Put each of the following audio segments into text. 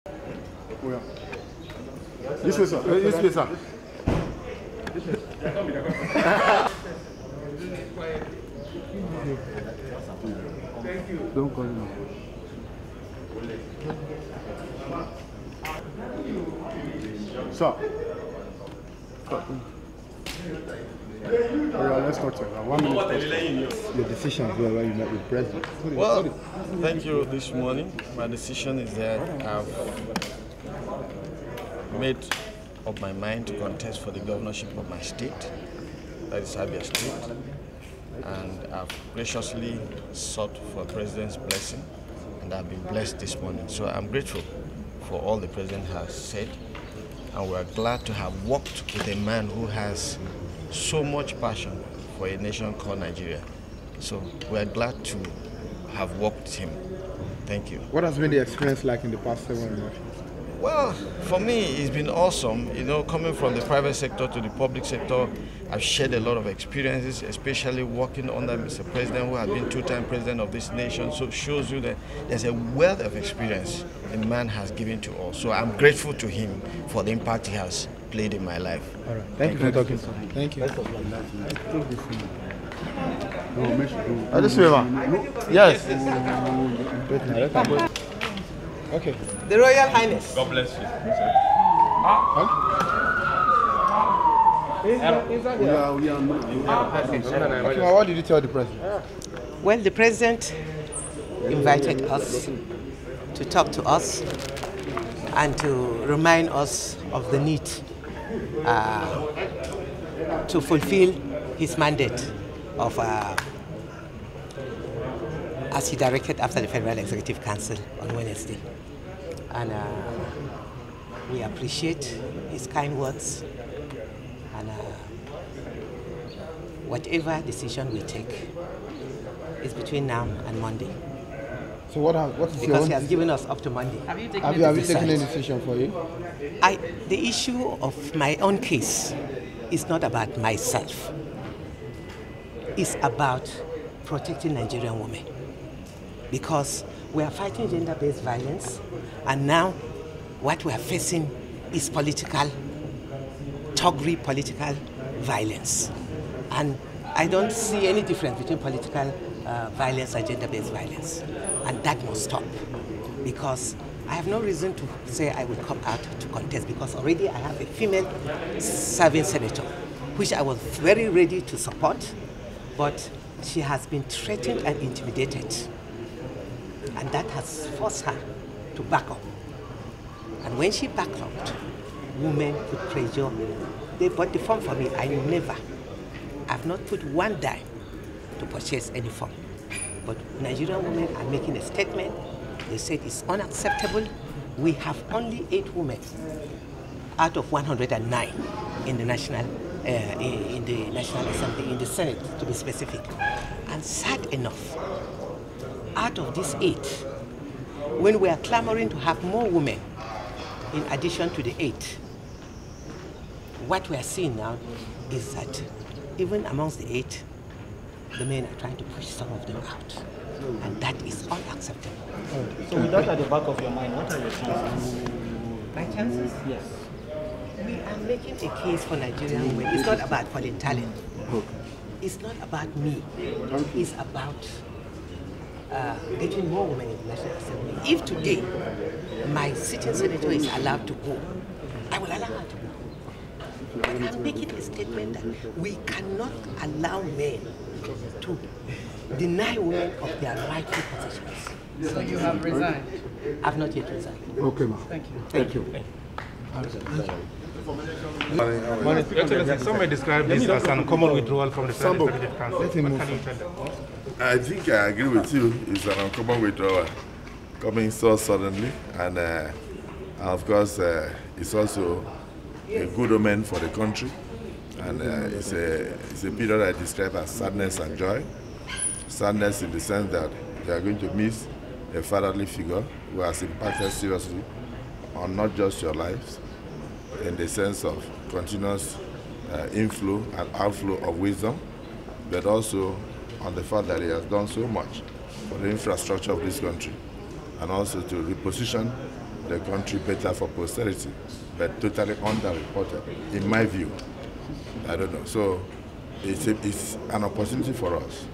Oh, yeah. This way, sir. This way, sir. Thank you. Don't call him. Sir. Yeah, let's talk to him. 1 minute. Your decision where you met with the president. Well, thank you this morning. My decision is that I've made up my mind to contest for the governorship of my state, that is Abia State, and I've graciously sought for the president's blessing, and I've been blessed this morning. So I'm grateful for all the president has said, and we're glad to have worked with a man who has so much passion for a nation called Nigeria. So we're glad to have worked with him. Thank you. What has been the experience like in the past 7 months? Well, for me, it's been awesome. You know, coming from the private sector to the public sector, I've shared a lot of experiences, especially working under Mr. President, who has been two-time president of this nation. So it shows you that there's a wealth of experience the man has given to us. So I'm grateful to him for the impact he has played in my life. All right. Thank you for talking. Thank you. This way, man. Yes. Okay. The Royal Highness. God bless you. What did you tell the president? Well, the president invited us to talk to us and to remind us of the need to fulfill his mandate of as he directed after the Federal Executive Council on Wednesday. And we appreciate his kind words, and whatever decision we take is between now and Monday. So what's because he has given us up to Monday. Have you taken a decision for you? The issue of my own case is not about myself. It's about protecting Nigerian women. Because we are fighting gender-based violence, and now what we are facing is political, toggery political violence. And I don't see any difference between political violence and gender-based violence. And that must stop. Because I have no reason to say I will come out to contest, because already I have a female serving senator, which I was very ready to support, but she has been threatened and intimidated. And that has forced her to back up. And when she backed up, women put pressure. They bought the form for me. I've not put one dime to purchase any form. But Nigerian women are making a statement. They said it's unacceptable. We have only 8 women out of 109 in the National Assembly, in the Senate to be specific. And sad enough, out of these 8, when we are clamoring to have more women in addition to the 8, what we are seeing now is that even amongst the 8, the men are trying to push some of them out. And that is unacceptable. So with that at the back of your mind, what are your chances? My chances? Yes. We are making a case for Nigerian women. It's not about Pauline talent. It's not about me. It's about getting more women in the National Assembly. If today my sitting senator is allowed to go, I will allow her to go. But I'm making a statement that we cannot allow men to deny women of their rightful positions. So you have resigned? I've not yet resigned. Okay, ma'am. Thank you. Thank you. Some may describe this as an uncommon withdrawal from the Federal Executive Council. What can you tell them? I think I agree with you. It's an uncommon withdrawal coming so suddenly, and of course it's also a good omen for the country, and it's a period I describe as sadness and joy. Sadness in the sense that they are going to miss a fatherly figure who has impacted seriously on not just your lives, in the sense of continuous inflow and outflow of wisdom, but also on the fact that he has done so much for the infrastructure of this country, and also to reposition the country better for posterity, but totally underreported, in my view. I don't know. So it's an opportunity for us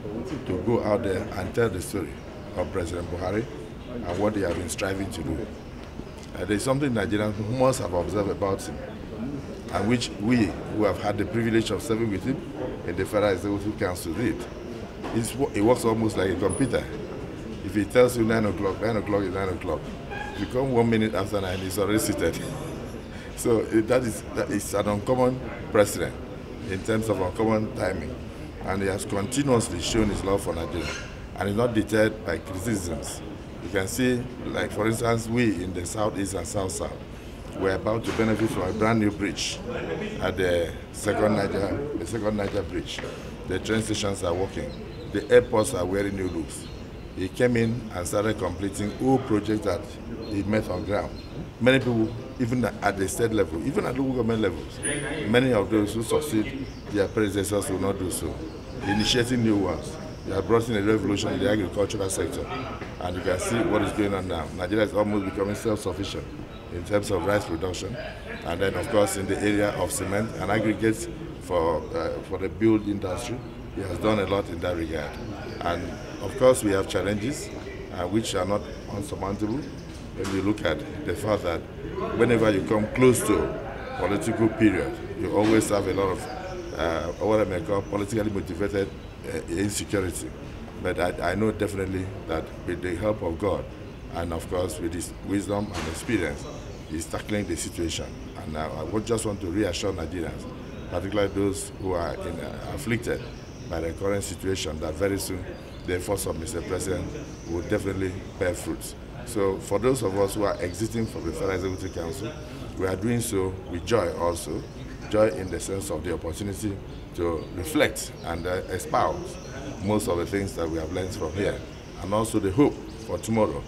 to go out there and tell the story of President Buhari and what they have been striving to do. There's something Nigerians must have observed about him, and which we, who have had the privilege of serving with him in the Federal Executive Council, did. It works almost like a computer. If he tells you 9 o'clock, 9 o'clock is 9 o'clock. If you come 1 minute after 9, he's already seated. So that is an uncommon precedent in terms of uncommon timing. And he has continuously shown his love for Nigeria, and is not deterred by criticisms. You can see, like for instance, we in the southeast and south-south, we're about to benefit from a brand new bridge at the second Niger bridge. The train stations are working. The airports are wearing new looks. He came in and started completing all projects that he met on ground. Many people, even at the state level, even at local government levels, many of those who succeed their predecessors will not do so. Initiating new ones. They have brought in a revolution in the agricultural sector, and you can see what is going on now. Nigeria is almost becoming self-sufficient in terms of rice production, and then of course in the area of cement and aggregates for the build industry. He has done a lot in that regard. And of course we have challenges which are not unsurmountable when you look at the fact that whenever you come close to a political period, you always have a lot of what I may call politically motivated insecurity. But I know definitely that with the help of God, and of course with his wisdom and experience, he's tackling the situation. And I just want to reassure Nigerians, particularly those who are afflicted by the current situation, that very soon the efforts of Mr. President will definitely bear fruits. So for those of us who are exiting from the Federal Executive Council, we are doing so with joy also, joy in the sense of the opportunity to reflect and espouse most of the things that we have learned from here, and also the hope for tomorrow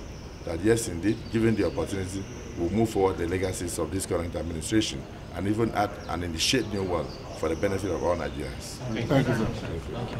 that yes indeed, given the opportunity, we'll move forward the legacies of this current administration and even add and initiate new one for the benefit of all Nigerians. Thank you, sir. Thank you.